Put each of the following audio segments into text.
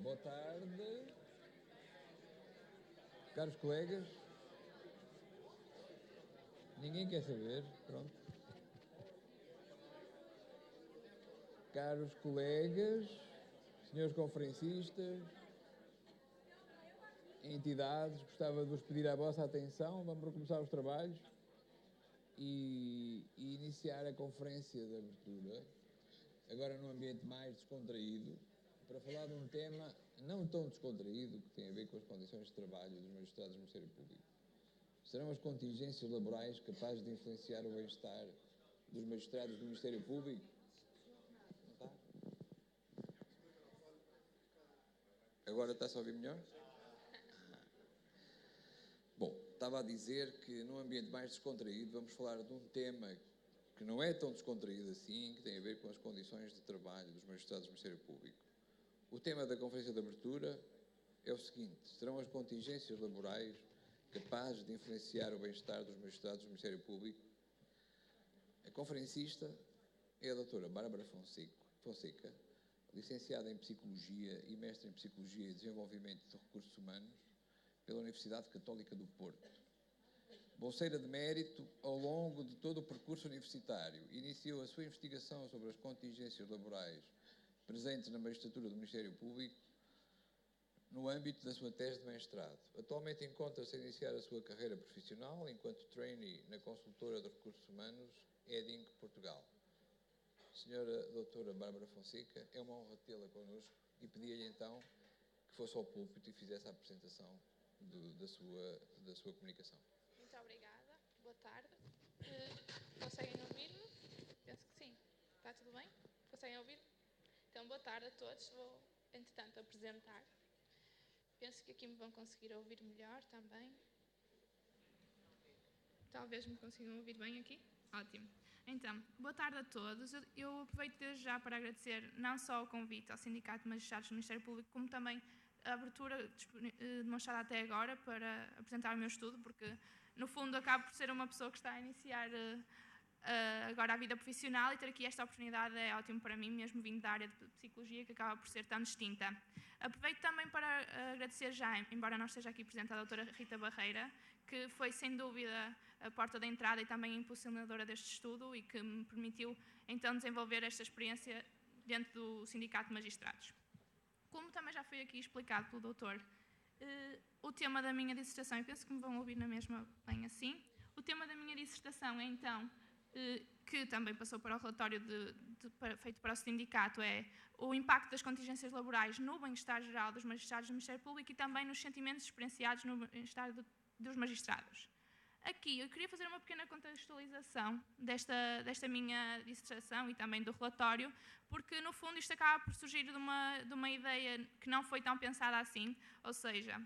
Boa tarde. Caros colegas, ninguém quer saber, pronto. Caros colegas, senhores conferencistas, entidades, gostava de vos pedir a vossa atenção. Vamos começar os trabalhos e iniciar a conferência de abertura, agora num ambiente mais descontraído, para falar de um tema não tão descontraído, que tem a ver com as condições de trabalho dos magistrados do Ministério Público. Serão as contingências laborais capazes de influenciar o bem-estar dos magistrados do Ministério Público? Não está? Agora está-se a ouvir melhor? Bom, estava a dizer que num ambiente mais descontraído vamos falar de um tema que não é tão descontraído assim, que tem a ver com as condições de trabalho dos magistrados do Ministério Público. O tema da conferência de abertura é o seguinte: serão as contingências laborais capazes de influenciar o bem-estar dos magistrados do Ministério Público? A conferencista é a doutora Bárbara Fonseca, licenciada em Psicologia e mestre em Psicologia e Desenvolvimento de Recursos Humanos pela Universidade Católica do Porto. Bolseira de mérito ao longo de todo o percurso universitário, iniciou a sua investigação sobre as contingências laborais presentes na magistratura do Ministério Público no âmbito da sua tese de mestrado. Atualmente encontra-se a iniciar a sua carreira profissional enquanto trainee na consultora de recursos humanos Edinc Portugal. Senhora doutora Bárbara Fonseca, é uma honra tê-la connosco e pedia-lhe então que fosse ao púlpito e fizesse a apresentação da sua comunicação. Muito obrigada. Boa tarde. Conseguem ouvir-me? Penso que sim. Está tudo bem? Conseguem ouvir-me? Então, boa tarde a todos. Vou, entretanto, apresentar. Penso que aqui me vão conseguir ouvir melhor também. Talvez me consigam ouvir bem aqui. Ótimo. Então, boa tarde a todos. Eu aproveito desde já para agradecer não só o convite ao Sindicato de Magistrados do Ministério Público, como também a abertura demonstrada até agora para apresentar o meu estudo, porque, no fundo, acabo por ser uma pessoa que está a iniciar agora a vida profissional, e ter aqui esta oportunidade é ótimo para mim, mesmo vindo da área de Psicologia, que acaba por ser tão distinta. Aproveito também para agradecer já, embora não esteja aqui presente, a doutora Rita Barreira, que foi sem dúvida a porta da entrada e também a impulsionadora deste estudo e que me permitiu então desenvolver esta experiência dentro do Sindicato de Magistrados. Como também já foi aqui explicado pelo doutor, o tema da minha dissertação, e penso que me vão ouvir na mesma bem assim, o tema da minha dissertação é então, que também passou para o relatório feito para o sindicato, é o impacto das contingências laborais no bem-estar geral dos magistrados do Ministério Público e também nos sentimentos experienciados no bem-estar dos magistrados. Aqui eu queria fazer uma pequena contextualização desta minha dissertação e também do relatório, porque no fundo isto acaba por surgir de uma ideia que não foi tão pensada assim, ou seja,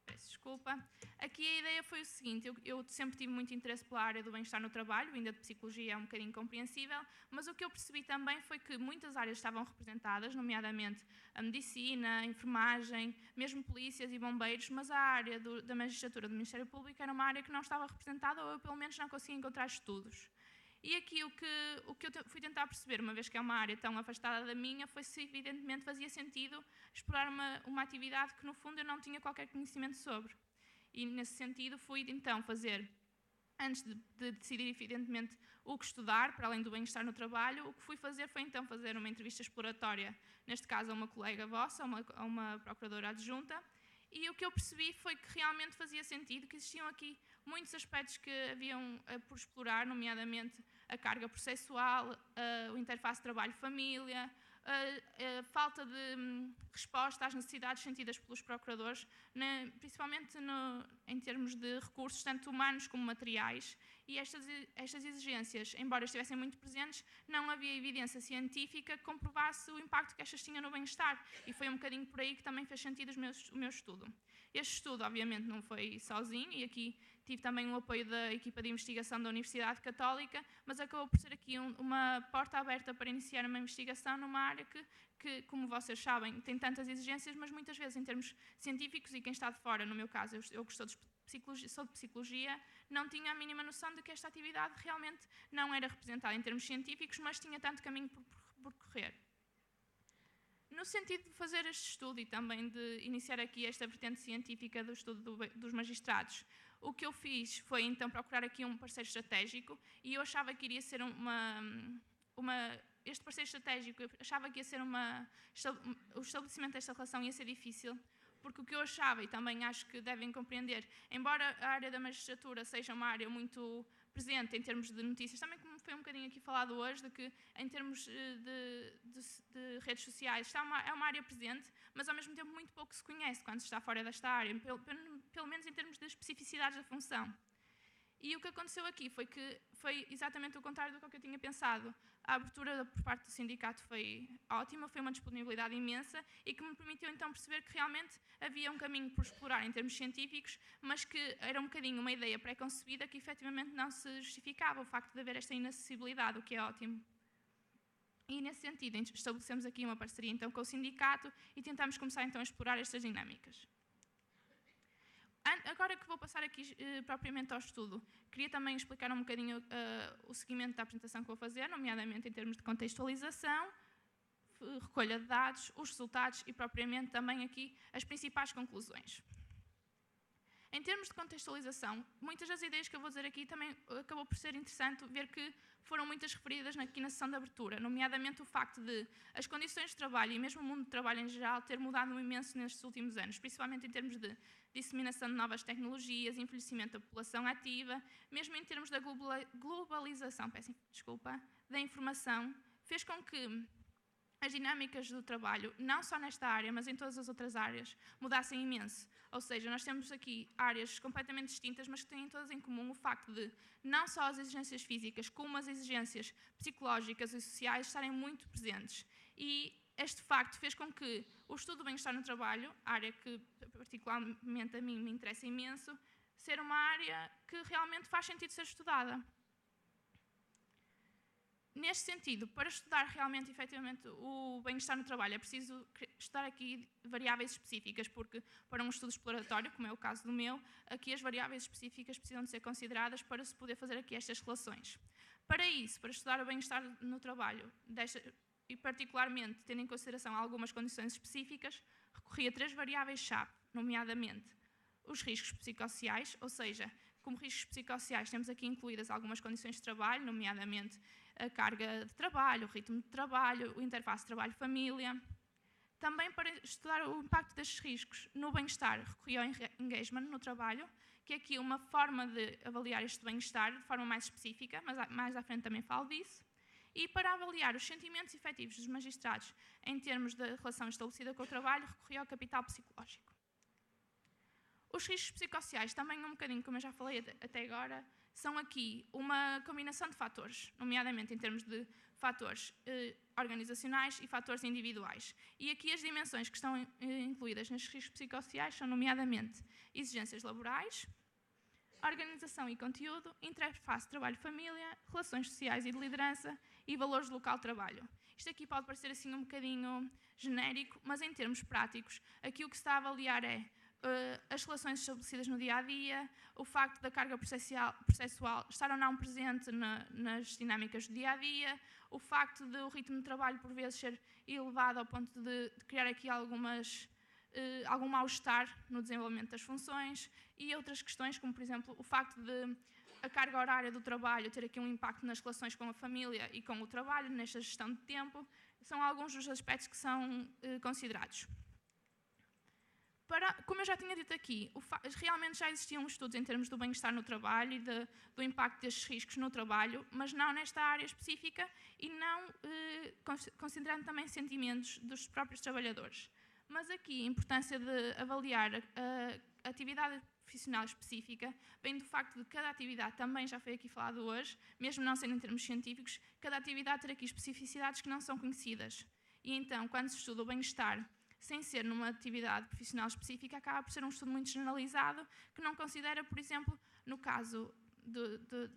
peço desculpa, aqui a ideia foi o seguinte: eu sempre tive muito interesse pela área do bem-estar no trabalho, ainda de Psicologia é um bocadinho compreensível, mas o que eu percebi também foi que muitas áreas estavam representadas, nomeadamente a medicina, a enfermagem, mesmo polícias e bombeiros, mas a área da magistratura do Ministério Público era uma área que não estava representada, ou eu pelo menos não conseguia encontrar estudos. E aqui o que eu fui tentar perceber, uma vez que é uma área tão afastada da minha, foi se evidentemente fazia sentido explorar uma atividade que no fundo eu não tinha qualquer conhecimento sobre. E nesse sentido fui então fazer, antes de decidir evidentemente o que estudar, para além do bem-estar no trabalho, o que fui fazer foi então fazer uma entrevista exploratória, neste caso a uma colega vossa, a uma procuradora adjunta, e o que eu percebi foi que realmente fazia sentido, que existiam aqui muitos aspectos que haviam por explorar, nomeadamente a carga processual, o interface trabalho-família, a falta de resposta às necessidades sentidas pelos procuradores, principalmente em termos de recursos, tanto humanos como materiais, e estas exigências, embora estivessem muito presentes, não havia evidência científica que comprovasse o impacto que estas tinham no bem-estar, e foi um bocadinho por aí que também fez sentido o meu estudo. Este estudo, obviamente, não foi sozinho, e aqui tive também o apoio da equipa de investigação da Universidade Católica, mas acabou por ser aqui uma porta aberta para iniciar uma investigação numa área que, como vocês sabem, tem tantas exigências, mas muitas vezes em termos científicos, e quem está de fora, no meu caso, eu que sou de Psicologia, não tinha a mínima noção de que esta atividade realmente não era representada em termos científicos, mas tinha tanto caminho por percorrer. No sentido de fazer este estudo e também de iniciar aqui esta vertente científica do estudo dos magistrados, o que eu fiz foi então procurar aqui um parceiro estratégico e eu achava que iria ser este parceiro estratégico, eu achava que ia ser o estabelecimento desta relação ia ser difícil, porque o que eu achava, e também acho que devem compreender, embora a área da magistratura seja uma área muito presente em termos de notícias, também como foi um bocadinho aqui falado hoje, de que em termos de redes sociais é uma área presente, mas ao mesmo tempo muito pouco se conhece quando se está fora desta área, pelo menos em termos de especificidades da função. E o que aconteceu aqui foi exatamente o contrário do que eu tinha pensado. A abertura por parte do sindicato foi ótima, foi uma disponibilidade imensa e que me permitiu então perceber que realmente havia um caminho por explorar em termos científicos, mas que era um bocadinho uma ideia pré-concebida que efetivamente não se justificava o facto de haver esta inacessibilidade, o que é ótimo. E nesse sentido estabelecemos aqui uma parceria então com o sindicato e tentamos começar então a explorar estas dinâmicas. Agora que vou passar aqui propriamente ao estudo, queria também explicar um bocadinho o seguimento da apresentação que vou fazer, nomeadamente em termos de contextualização, recolha de dados, os resultados e propriamente também aqui as principais conclusões. Em termos de contextualização, muitas das ideias que eu vou dizer aqui também acabou por ser interessante ver que foram muitas referidas aqui na sessão de abertura, nomeadamente o facto de as condições de trabalho e mesmo o mundo do trabalho em geral ter mudado imenso nestes últimos anos, principalmente em termos de disseminação de novas tecnologias, envelhecimento da população ativa, mesmo em termos da globalização, da informação, fez com que as dinâmicas do trabalho, não só nesta área, mas em todas as outras áreas, mudassem imenso. Ou seja, nós temos aqui áreas completamente distintas, mas que têm todas em comum o facto de não só as exigências físicas, como as exigências psicológicas e sociais estarem muito presentes. E este facto fez com que o estudo do bem-estar no trabalho, área que particularmente a mim me interessa imenso, ser uma área que realmente faz sentido ser estudada. Neste sentido, para estudar realmente, efetivamente, o bem-estar no trabalho, é preciso estudar aqui variáveis específicas, porque para um estudo exploratório, como é o caso do meu, aqui as variáveis específicas precisam de ser consideradas para se poder fazer aqui estas relações. Para isso, para estudar o bem-estar no trabalho, e particularmente tendo em consideração algumas condições específicas, recorri a 3 variáveis-chave, nomeadamente os riscos psicossociais, ou seja, como riscos psicossociais temos aqui incluídas algumas condições de trabalho, nomeadamente a carga de trabalho, o ritmo de trabalho, o interface trabalho-família. Também para estudar o impacto destes riscos no bem-estar, recorri ao engagement no trabalho, que é aqui uma forma de avaliar este bem-estar de forma mais específica, mas mais à frente também falo disso. E para avaliar os sentimentos efetivos dos magistrados em termos da relação estabelecida com o trabalho, recorri ao capital psicológico. Os riscos psicossociais, também um bocadinho, como eu já falei até agora, são aqui uma combinação de fatores, nomeadamente em termos de fatores organizacionais e fatores individuais. E aqui as dimensões que estão incluídas nestes riscos psicossociais são, nomeadamente, exigências laborais, organização e conteúdo, interface trabalho-família, relações sociais e de liderança e valores do local de trabalho. Isto aqui pode parecer assim um bocadinho genérico, mas em termos práticos, aqui o que se está a avaliar é as relações estabelecidas no dia-a-dia, o facto da carga processual estar ou não presente nas dinâmicas do dia-a-dia, o facto de o ritmo de trabalho por vezes ser elevado ao ponto de criar aqui algum mal-estar no desenvolvimento das funções e outras questões, como por exemplo o facto de a carga horária do trabalho ter aqui um impacto nas relações com a família e com o trabalho, nesta gestão de tempo, são alguns dos aspectos que são considerados. Como eu já tinha dito aqui, realmente já existiam estudos em termos do bem-estar no trabalho e do impacto destes riscos no trabalho, mas não nesta área específica e não considerando também sentimentos dos próprios trabalhadores. Mas aqui a importância de avaliar a atividade profissional específica vem do facto de cada atividade, também já foi aqui falado hoje, mesmo não sendo em termos científicos, cada atividade ter aqui especificidades que não são conhecidas. E então, quando se estuda o bem-estar sem ser numa atividade profissional específica, acaba por ser um estudo muito generalizado, que não considera, por exemplo, no caso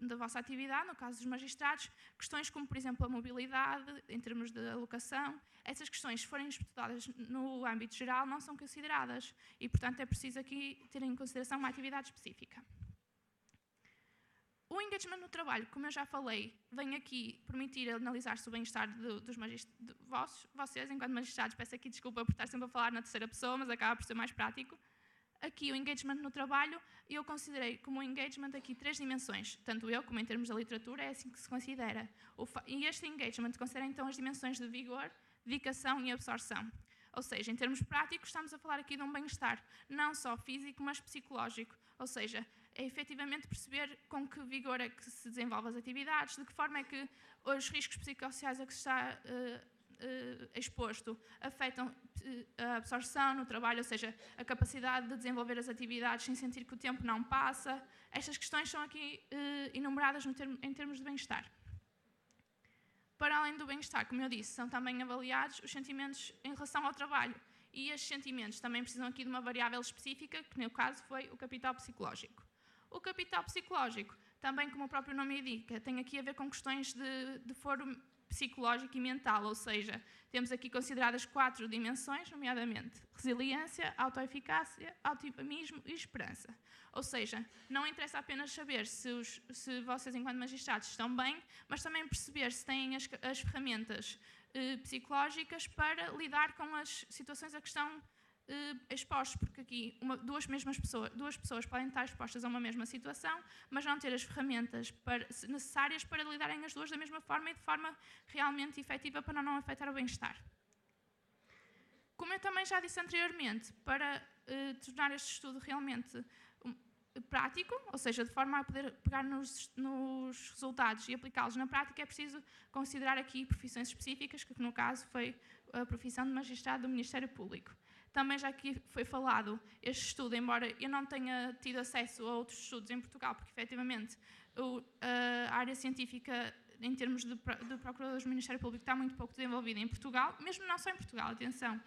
da vossa atividade, no caso dos magistrados, questões como, por exemplo, a mobilidade, em termos de alocação. Essas questões, se forem estudadas no âmbito geral, não são consideradas e, portanto, é preciso aqui ter em consideração uma atividade específica. O engagement no trabalho, como eu já falei, vem aqui permitir analisar-se o bem-estar dos vocês, enquanto magistrados. Peço aqui desculpa por estar sempre a falar na terceira pessoa, mas acaba por ser mais prático. Aqui, o engagement no trabalho, eu considerei como engagement aqui 3 dimensões. Tanto eu, como em termos da literatura, é assim que se considera. E este engagement considera, então, as dimensões de vigor, dedicação e absorção. Ou seja, em termos práticos, estamos a falar aqui de um bem-estar, não só físico, mas psicológico. Ou seja, é efetivamente perceber com que vigor é que se desenvolvem as atividades, de que forma é que os riscos psicossociais a que se está exposto afetam a absorção no trabalho, ou seja, a capacidade de desenvolver as atividades sem sentir que o tempo não passa. Estas questões são aqui enumeradas em termos de bem-estar. Para além do bem-estar, como eu disse, são também avaliados os sentimentos em relação ao trabalho. E estes sentimentos também precisam aqui de uma variável específica, que no caso foi o capital psicológico. O capital psicológico, também como o próprio nome indica, tem aqui a ver com questões de foro psicológico e mental, ou seja, temos aqui consideradas 4 dimensões, nomeadamente resiliência, autoeficácia, otimismo e esperança. Ou seja, não interessa apenas saber se vocês, enquanto magistrados, estão bem, mas também perceber se têm as ferramentas psicológicas para lidar com as situações a que estão expostos, porque aqui duas pessoas podem estar expostas a uma mesma situação, mas não ter as ferramentas necessárias para lidarem as duas da mesma forma e de forma realmente efetiva para não afetar o bem-estar. Como eu também já disse anteriormente, para tornar este estudo realmente prático, ou seja, de forma a poder pegar nos resultados e aplicá-los na prática, é preciso considerar aqui profissões específicas, que no caso foi a profissão de magistrado do Ministério Público. Também já aqui foi falado este estudo, embora eu não tenha tido acesso a outros estudos em Portugal, porque efetivamente a área científica, em termos de procuradores do Ministério Público, está muito pouco desenvolvida em Portugal, mesmo não só em Portugal, atenção.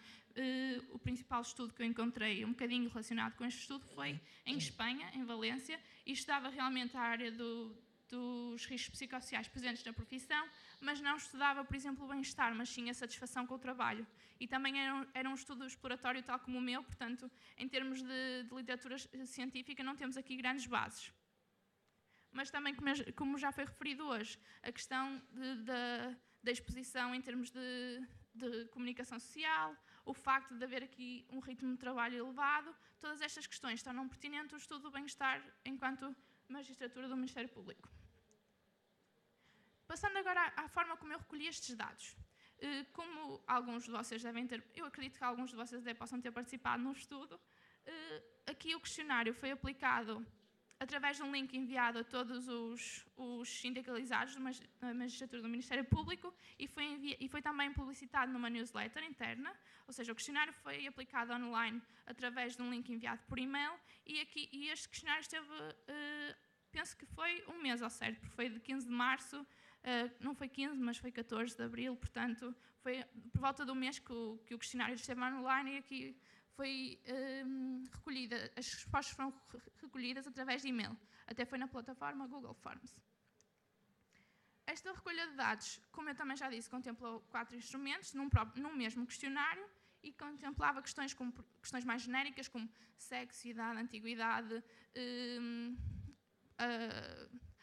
O principal estudo que eu encontrei, um bocadinho relacionado com este estudo, foi em Espanha, em Valência, e estudava realmente a área dos riscos psicossociais presentes na profissão, mas não estudava, por exemplo, o bem-estar, mas sim a satisfação com o trabalho. E também era um estudo exploratório tal como o meu, portanto, em termos de literatura científica, não temos aqui grandes bases. Mas também, como já foi referido hoje, a questão da exposição em termos de comunicação social, o facto de haver aqui um ritmo de trabalho elevado, todas estas questões tornam pertinente o estudo do bem-estar enquanto magistratura do Ministério Público. Passando agora à forma como eu recolhi estes dados. Como alguns de vocês devem ter, eu acredito que alguns de vocês possam ter participado no estudo, aqui o questionário foi aplicado através de um link enviado a todos os sindicalizados da magistratura do Ministério Público e foi também publicitado numa newsletter interna, ou seja, o questionário foi aplicado online através de um link enviado por e-mail e este questionário esteve, penso que foi um mês ao certo, porque foi de 15 de março, não foi 15, mas foi 14 de abril, portanto, foi por volta do mês que o questionário esteve online e aqui foi recolhida, as respostas foram recolhidas através de e-mail. Até foi na plataforma Google Forms. Esta recolha de dados, como eu também já disse, contemplou 4 instrumentos num mesmo questionário e contemplava questões mais genéricas, como sexo, idade, antiguidade,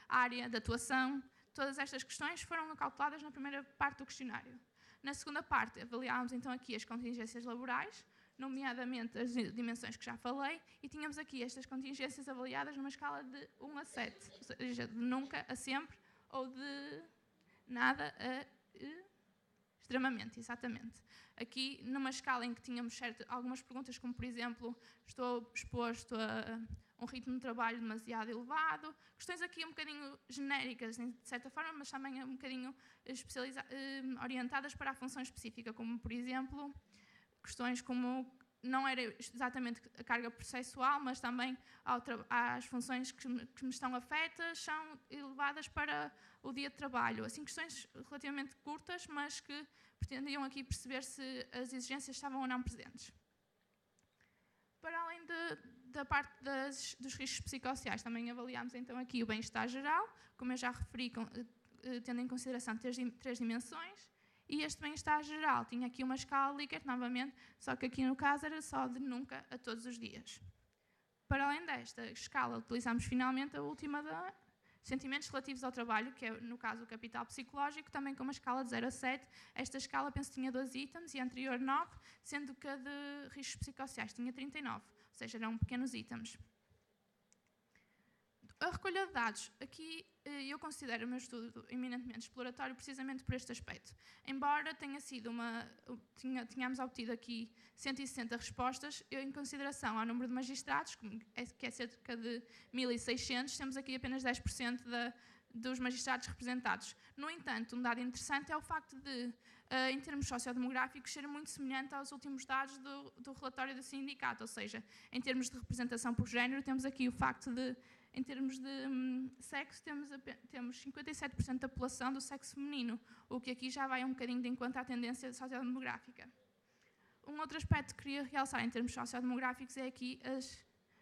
área de atuação. Todas estas questões foram calculadas na primeira parte do questionário. Na segunda parte, avaliámos então aqui as contingências laborais, nomeadamente as dimensões que já falei, e tínhamos aqui estas contingências avaliadas numa escala de 1 a 7, ou seja, de nunca a sempre, ou de nada a extremamente, exatamente. Aqui, numa escala em que tínhamos algumas perguntas, como por exemplo, estou exposto a um ritmo de trabalho demasiado elevado, questões aqui um bocadinho genéricas, de certa forma, mas também um bocadinho orientadas para a função específica, como por exemplo, questões como não era exatamente a carga processual, mas também as funções que me estão afetas são elevadas para o dia de trabalho. Assim, questões relativamente curtas, mas que pretendiam aqui perceber se as exigências estavam ou não presentes. Para além da parte dos riscos psicossociais, também avaliámos então aqui o bem-estar geral, como eu já referi, tendo em consideração 3 dimensões, e este bem-estar geral tinha aqui uma escala Likert, novamente, só que aqui no caso era só de nunca a todos os dias. Para além desta escala, utilizamos finalmente a última Sentimentos relativos ao trabalho, que é, no caso, o capital psicológico, também com uma escala de 0 a 7. Esta escala, penso que tinha 12 itens e a anterior 9, sendo que a de riscos psicossociais tinha 39, ou seja, eram pequenos itens. A recolha de dados. Aqui eu considero o meu estudo eminentemente exploratório precisamente por este aspecto. Embora tenha sido tínhamos obtido aqui 160 respostas, em consideração ao número de magistrados, que é cerca de 1.600, temos aqui apenas 10% dos magistrados representados. No entanto, um dado interessante é o facto de, em termos sociodemográficos, ser muito semelhante aos últimos dados do relatório do sindicato, ou seja, em termos de representação por género, temos aqui o facto de, em termos de sexo, temos 57% da população do sexo feminino, o que aqui já vai um bocadinho de encontro à tendência sociodemográfica. Um outro aspecto que queria realçar em termos sociodemográficos é aqui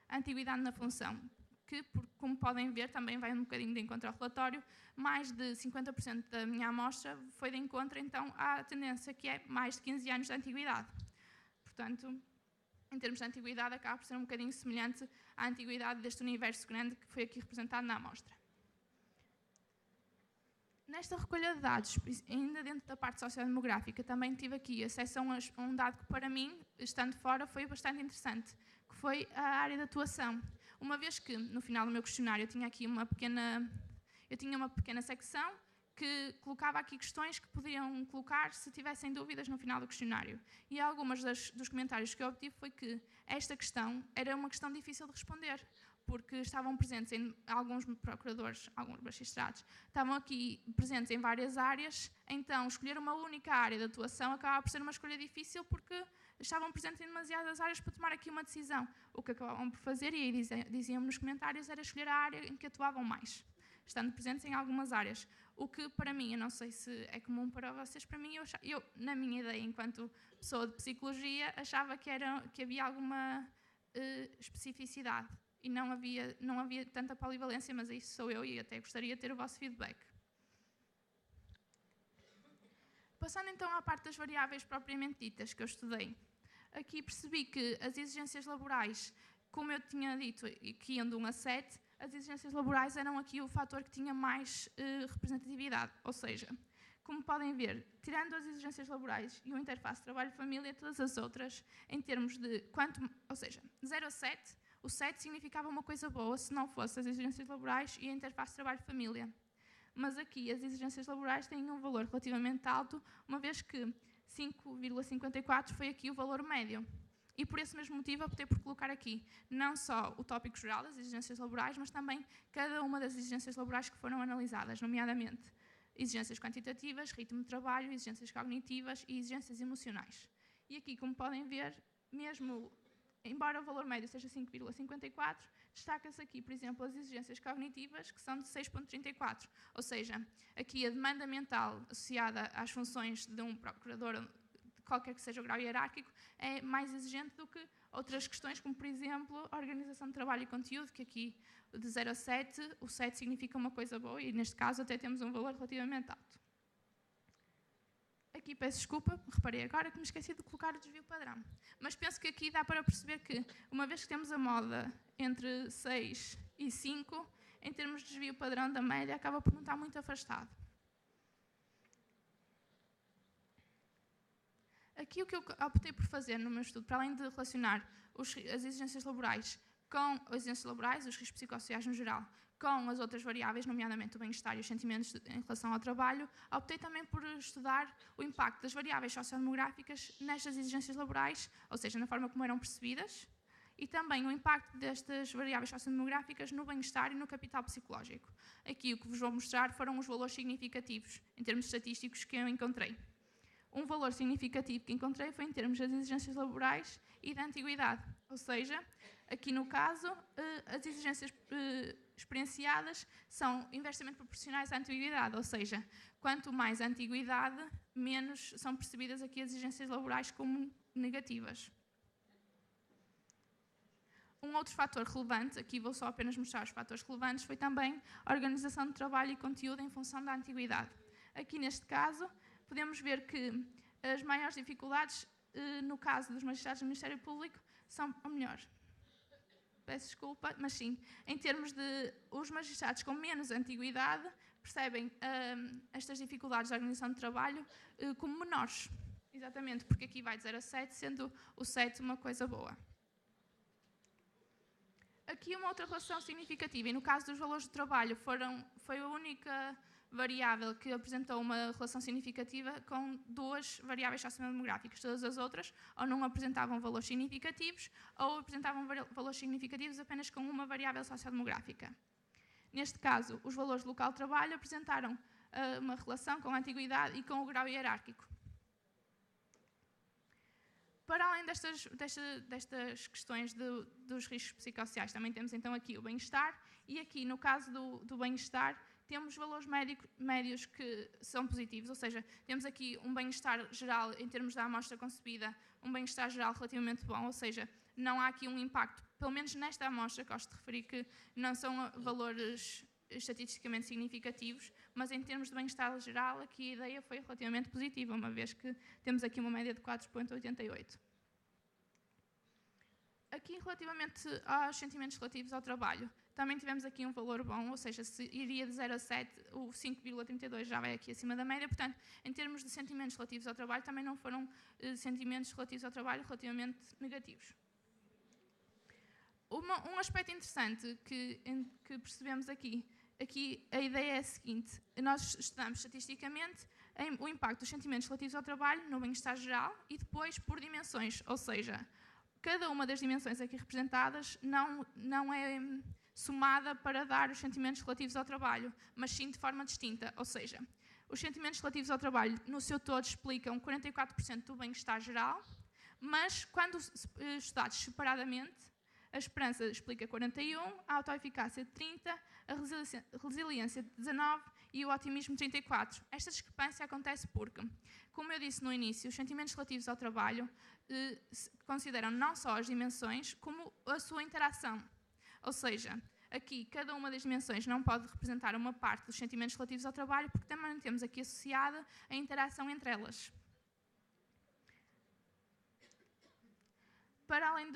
a antiguidade na função, que, como podem ver, também vai um bocadinho de encontro ao relatório. Mais de 50% da minha amostra foi de encontro, então, à tendência que é mais de 15 anos de antiguidade. Portanto, em termos de antiguidade, acaba por ser um bocadinho semelhante à antiguidade deste universo grande que foi aqui representado na amostra. Nesta recolha de dados, ainda dentro da parte sociodemográfica, também tive aqui acesso a um dado que, para mim, estando fora, foi bastante interessante, que foi a área de atuação. Uma vez que, no final do meu questionário, eu tinha aqui uma pequena secção que colocava aqui questões que podiam colocar se tivessem dúvidas no final do questionário. E algumas dos comentários que eu obtive foi que esta questão era uma questão difícil de responder, porque estavam presentes em alguns procuradores, alguns magistrados, estavam aqui presentes em várias áreas, então escolher uma única área de atuação acabava por ser uma escolha difícil porque estavam presentes em demasiadas áreas para tomar aqui uma decisão. O que acabavam por fazer, e aí diziam nos comentários, era escolher a área em que atuavam mais, estando presentes em algumas áreas. O que, para mim, eu não sei se é comum para vocês, para mim, eu na minha ideia, enquanto pessoa de psicologia, achava que havia alguma especificidade e não havia tanta polivalência, mas isso sou eu e até gostaria de ter o vosso feedback. Passando então à parte das variáveis propriamente ditas que eu estudei. Aqui percebi que as exigências laborais, como eu tinha dito, que iam de 1 a 7, as exigências laborais eram aqui o fator que tinha mais representatividade, ou seja, como podem ver, tirando as exigências laborais e o interface trabalho-família, todas as outras, em termos de ou seja, 0 a 7, o 7 significava uma coisa boa se não fosse as exigências laborais e a interface trabalho-família. Mas aqui as exigências laborais têm um valor relativamente alto, uma vez que 5,54 foi aqui o valor médio. E por esse mesmo motivo optei por colocar aqui não só o tópico geral das exigências laborais, mas também cada uma das exigências laborais que foram analisadas, nomeadamente exigências quantitativas, ritmo de trabalho, exigências cognitivas e exigências emocionais. E aqui, como podem ver, mesmo embora o valor médio seja 5,54, destaca-se aqui, por exemplo, as exigências cognitivas, que são de 6,34. Ou seja, aqui a demanda mental associada às funções de um procurador, qualquer que seja o grau hierárquico, é mais exigente do que outras questões, como, por exemplo, a organização de trabalho e conteúdo, que aqui, de 0 a 7, o 7 significa uma coisa boa e, neste caso, até temos um valor relativamente alto. Aqui peço desculpa, reparei agora que me esqueci de colocar o desvio padrão. Mas penso que aqui dá para perceber que, uma vez que temos a moda entre 6 e 5, em termos de desvio padrão da média, acaba por não estar muito afastado. Aqui o que eu optei por fazer no meu estudo, para além de relacionar as exigências laborais com as exigências laborais, os riscos psicossociais no geral, com as outras variáveis, nomeadamente o bem-estar e os sentimentos em relação ao trabalho, optei também por estudar o impacto das variáveis sociodemográficas nestas exigências laborais, ou seja, na forma como eram percebidas, e também o impacto destas variáveis sociodemográficas no bem-estar e no capital psicológico. Aqui o que vos vou mostrar foram os valores significativos, em termos estatísticos, que eu encontrei. Um valor significativo que encontrei foi em termos das exigências laborais e da antiguidade, ou seja, aqui no caso, as exigências experienciadas são inversamente proporcionais à antiguidade, ou seja, quanto mais a antiguidade, menos são percebidas aqui as exigências laborais como negativas. Um outro fator relevante, aqui vou só apenas mostrar os fatores relevantes, foi também a organização de trabalho e conteúdo em função da antiguidade. Aqui neste caso, podemos ver que as maiores dificuldades, no caso dos magistrados do Ministério Público, são, ou melhor, peço desculpa, mas sim, em termos de os magistrados com menos antiguidade percebem estas dificuldades da organização de trabalho como menores. Exatamente, porque aqui vai de 0 a 7, sendo o 7 uma coisa boa. Aqui uma outra relação significativa, e no caso dos valores de trabalho foi a única variável que apresentou uma relação significativa com 2 variáveis sociodemográficas. Todas as outras ou não apresentavam valores significativos ou apresentavam valores significativos apenas com uma variável sociodemográfica. Neste caso, os valores do local de trabalho apresentaram uma relação com a antiguidade e com o grau hierárquico. Para além destas questões dos riscos psicossociais, também temos então aqui o bem-estar, e aqui no caso do bem-estar temos valores médios que são positivos, ou seja, temos aqui um bem-estar geral em termos da amostra concebida, um bem-estar geral relativamente bom, ou seja, não há aqui um impacto, pelo menos nesta amostra, gosto de referir que não são valores estatisticamente significativos, mas em termos de bem-estar geral, aqui a ideia foi relativamente positiva, uma vez que temos aqui uma média de 4,88. Aqui, relativamente aos sentimentos relativos ao trabalho, também tivemos aqui um valor bom, ou seja, se iria de 0 a 7, o 5,32 já vai aqui acima da média, portanto, em termos de sentimentos relativos ao trabalho, também não foram sentimentos relativos ao trabalho relativamente negativos. Um aspecto interessante que percebemos aqui a ideia é a seguinte: nós estudamos estatisticamente o impacto dos sentimentos relativos ao trabalho no bem-estar geral e depois por dimensões, ou seja, cada uma das dimensões aqui representadas não é somada para dar os sentimentos relativos ao trabalho, mas sim de forma distinta, ou seja, os sentimentos relativos ao trabalho no seu todo explicam 44% do bem-estar geral, mas quando estudados separadamente, a esperança explica 41%, a autoeficácia 30%, a resiliência 19% e o otimismo 34%. Esta discrepância acontece porque, como eu disse no início, os sentimentos relativos ao trabalho consideram não só as dimensões, como a sua interação. Ou seja, aqui cada uma das dimensões não pode representar uma parte dos sentimentos relativos ao trabalho, porque também temos aqui associada a interação entre elas. Para além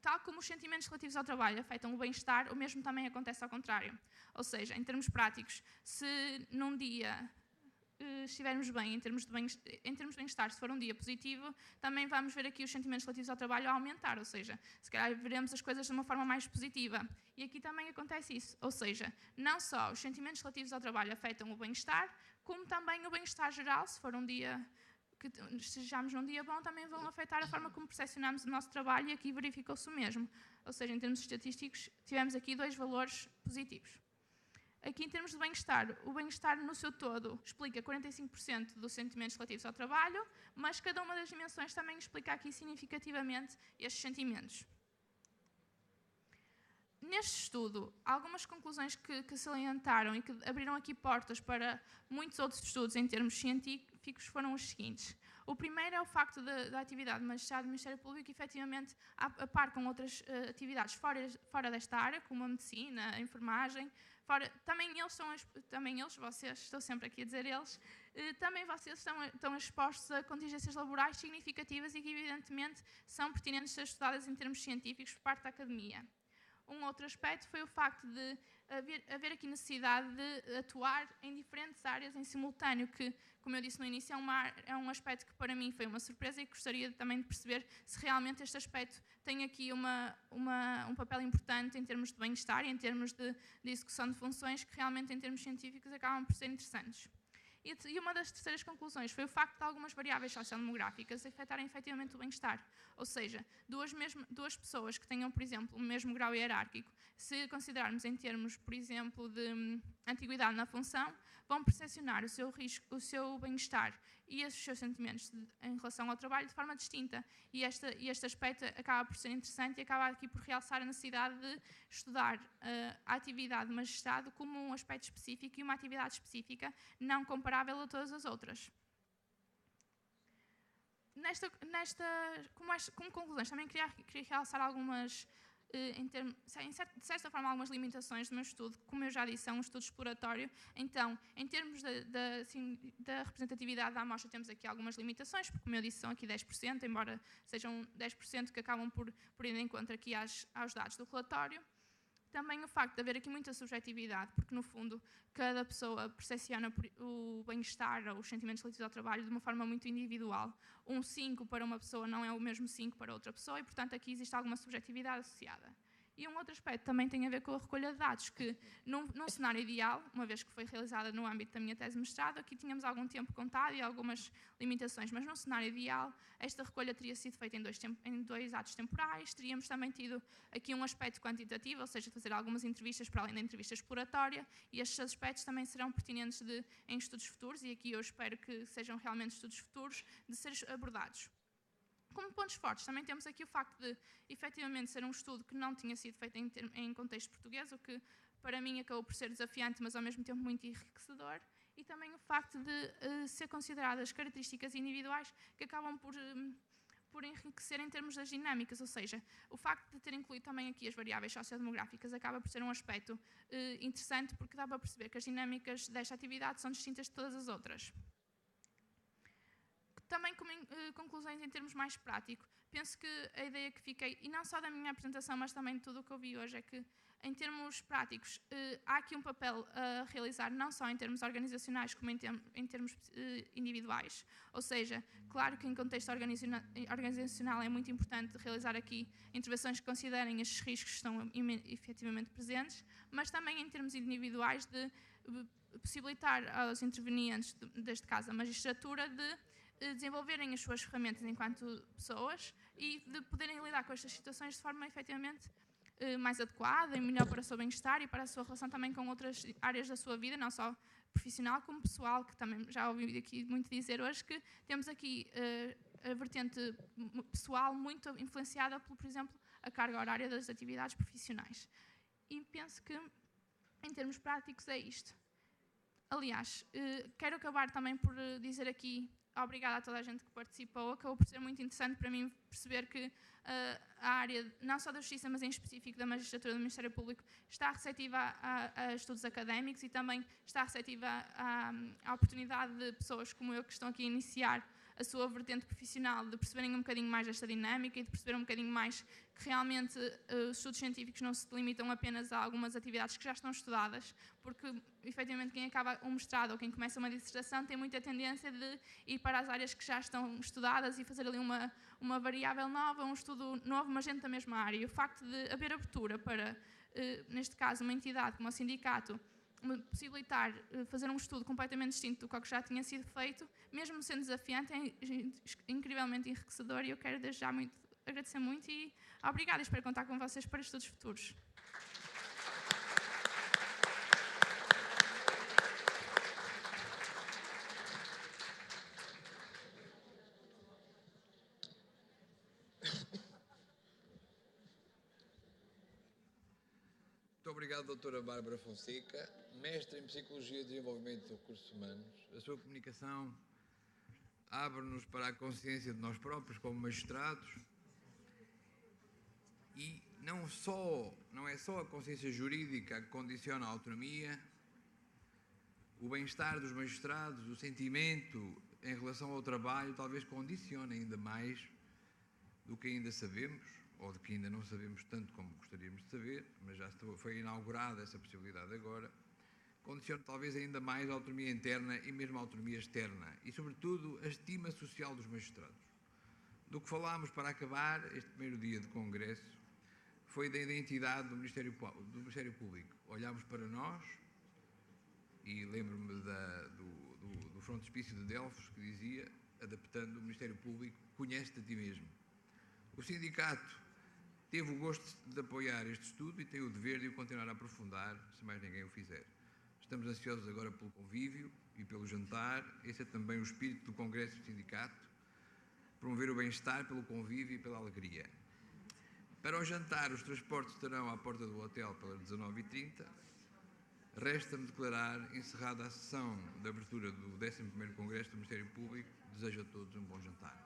tal como os sentimentos relativos ao trabalho afetam o bem-estar, o mesmo também acontece ao contrário. Ou seja, em termos práticos, se num dia estivermos bem, em termos de bem-estar, se for um dia positivo, também vamos ver aqui os sentimentos relativos ao trabalho a aumentar, ou seja, se calhar veremos as coisas de uma forma mais positiva. E aqui também acontece isso, ou seja, não só os sentimentos relativos ao trabalho afetam o bem-estar, como também o bem-estar geral, se for um dia que estejamos num dia bom, também vão afetar a forma como percepcionamos o nosso trabalho, e aqui verificou-se o mesmo. Ou seja, em termos estatísticos, tivemos aqui 2 valores positivos. Aqui, em termos de bem-estar, o bem-estar no seu todo explica 45% dos sentimentos relativos ao trabalho, mas cada uma das dimensões também explica aqui significativamente estes sentimentos. Neste estudo, algumas conclusões que salientaram e que abriram aqui portas para muitos outros estudos em termos científicos foram os seguintes. O primeiro é o facto da atividade magistrado do Ministério Público efetivamente a par com outras atividades fora desta área, como a medicina, a enfermagem. Também eles, vocês, estou sempre aqui a dizer eles, também vocês estão expostos a contingências laborais significativas e que evidentemente são pertinentes de ser estudadas em termos científicos por parte da academia. Um outro aspecto foi o facto de haver aqui necessidade de atuar em diferentes áreas em simultâneo, que, como eu disse no início, é um aspecto que para mim foi uma surpresa e que gostaria também de perceber se realmente este aspecto tem aqui um papel importante em termos de bem-estar e em termos de execução de funções que realmente, em termos científicos, acabam por ser interessantes. E uma das terceiras conclusões foi o facto de algumas variáveis sociodemográficas afetarem efetivamente o bem-estar. Ou seja, duas pessoas que tenham, por exemplo, o mesmo grau hierárquico, se considerarmos em termos, por exemplo, de antiguidade na função, vão percepcionar o seu bem-estar e os seus sentimentos em relação ao trabalho de forma distinta. E este aspecto acaba por ser interessante e acaba aqui por realçar a necessidade de estudar a atividade de magistrado como um aspecto específico e uma atividade específica não comparável a todas as outras. Como conclusões, também queria realçar algumas de certa forma, algumas limitações do meu estudo. Como eu já disse, é um estudo exploratório. Então, em termos da representatividade da amostra, temos aqui algumas limitações, porque, como eu disse, são aqui 10%, embora sejam 10% que acabam por ir de encontro aqui aos dados do relatório. Também o facto de haver aqui muita subjetividade, porque, no fundo, cada pessoa percepciona o bem-estar ou os sentimentos relativos ao trabalho de uma forma muito individual. Um 5 para uma pessoa não é o mesmo 5 para outra pessoa e, portanto, aqui existe alguma subjetividade associada. E um outro aspecto também tem a ver com a recolha de dados, que num cenário ideal, uma vez que foi realizada no âmbito da minha tese de mestrado, aqui tínhamos algum tempo contado e algumas limitações, mas num cenário ideal, esta recolha teria sido feita em dois atos temporais, teríamos também tido aqui um aspecto quantitativo, ou seja, fazer algumas entrevistas para além da entrevista exploratória, e estes aspectos também serão pertinentes em estudos futuros, e aqui eu espero que sejam realmente estudos futuros, de ser abordados. Como pontos fortes, também temos aqui o facto de, efetivamente, ser um estudo que não tinha sido feito em contexto português, o que, para mim, acabou por ser desafiante, mas, ao mesmo tempo, muito enriquecedor. E também o facto de ser consideradas características individuais que acabam por enriquecer em termos das dinâmicas, ou seja, o facto de ter incluído também aqui as variáveis sociodemográficas acaba por ser um aspecto interessante, porque dá para perceber que as dinâmicas desta atividade são distintas de todas as outras. Também como conclusões em termos mais práticos, penso que a ideia que fiquei, e não só da minha apresentação, mas também de tudo o que eu vi hoje, é que, em termos práticos, há aqui um papel a realizar, não só em termos organizacionais, como em termos individuais. Ou seja, claro que em contexto organizacional é muito importante realizar aqui intervenções que considerem estes riscos que estão efetivamente presentes, mas também em termos individuais de possibilitar aos intervenientes, deste caso a magistratura, de desenvolverem as suas ferramentas enquanto pessoas e de poderem lidar com estas situações de forma efetivamente mais adequada e melhor para o seu bem-estar e para a sua relação também com outras áreas da sua vida, não só profissional como pessoal, que também já ouvi aqui muito dizer hoje, que temos aqui a vertente pessoal muito influenciada por exemplo, a carga horária das atividades profissionais. E penso que, em termos práticos, é isto. Aliás, quero acabar também por dizer aqui obrigada a toda a gente que participou. Acabou por ser muito interessante para mim perceber que a área, não só da Justiça, mas em específico da Magistratura do Ministério Público, está receptiva a estudos académicos e também está receptiva à oportunidade de pessoas como eu que estão aqui a iniciar a sua vertente profissional, de perceberem um bocadinho mais desta dinâmica e de perceber um bocadinho mais que realmente os estudos científicos não se limitam apenas a algumas atividades que já estão estudadas, porque efetivamente quem acaba um mestrado ou quem começa uma dissertação tem muita tendência de ir para as áreas que já estão estudadas e fazer ali uma variável nova, um estudo novo, mas dentro da mesma área. E o facto de haver abertura para, neste caso, uma entidade como o sindicato, possibilitar fazer um estudo completamente distinto do que já tinha sido feito, mesmo sendo desafiante, é incrivelmente enriquecedor, e eu quero desde já agradecer muito e obrigada, espero contar com vocês para estudos futuros. Muito obrigado, doutora Bárbara Fonseca, mestre em Psicologia e Desenvolvimento de Recursos Humanos. A sua comunicação abre-nos para a consciência de nós próprios como magistrados e não é só a consciência jurídica que condiciona a autonomia, o bem-estar dos magistrados, o sentimento em relação ao trabalho talvez condicione ainda mais do que ainda sabemos, ou de que ainda não sabemos tanto como gostaríamos de saber, mas já foi inaugurada essa possibilidade agora, condiciona talvez ainda mais a autonomia interna e mesmo a autonomia externa e, sobretudo, a estima social dos magistrados. Do que falámos para acabar este primeiro dia de congresso foi da identidade do Ministério Público. Olhámos para nós e lembro-me do frontispício de Delfos que dizia, adaptando o Ministério Público, conhece-te a ti mesmo. O sindicato teve o gosto de apoiar este estudo e tem o dever de o continuar a aprofundar, se mais ninguém o fizer. Estamos ansiosos agora pelo convívio e pelo jantar. Esse é também o espírito do Congresso do Sindicato, promover o bem-estar pelo convívio e pela alegria. Para o jantar, os transportes estarão à porta do hotel pelas 19h30. Resta-me declarar encerrada a sessão de abertura do 11º Congresso do Ministério Público. Desejo a todos um bom jantar.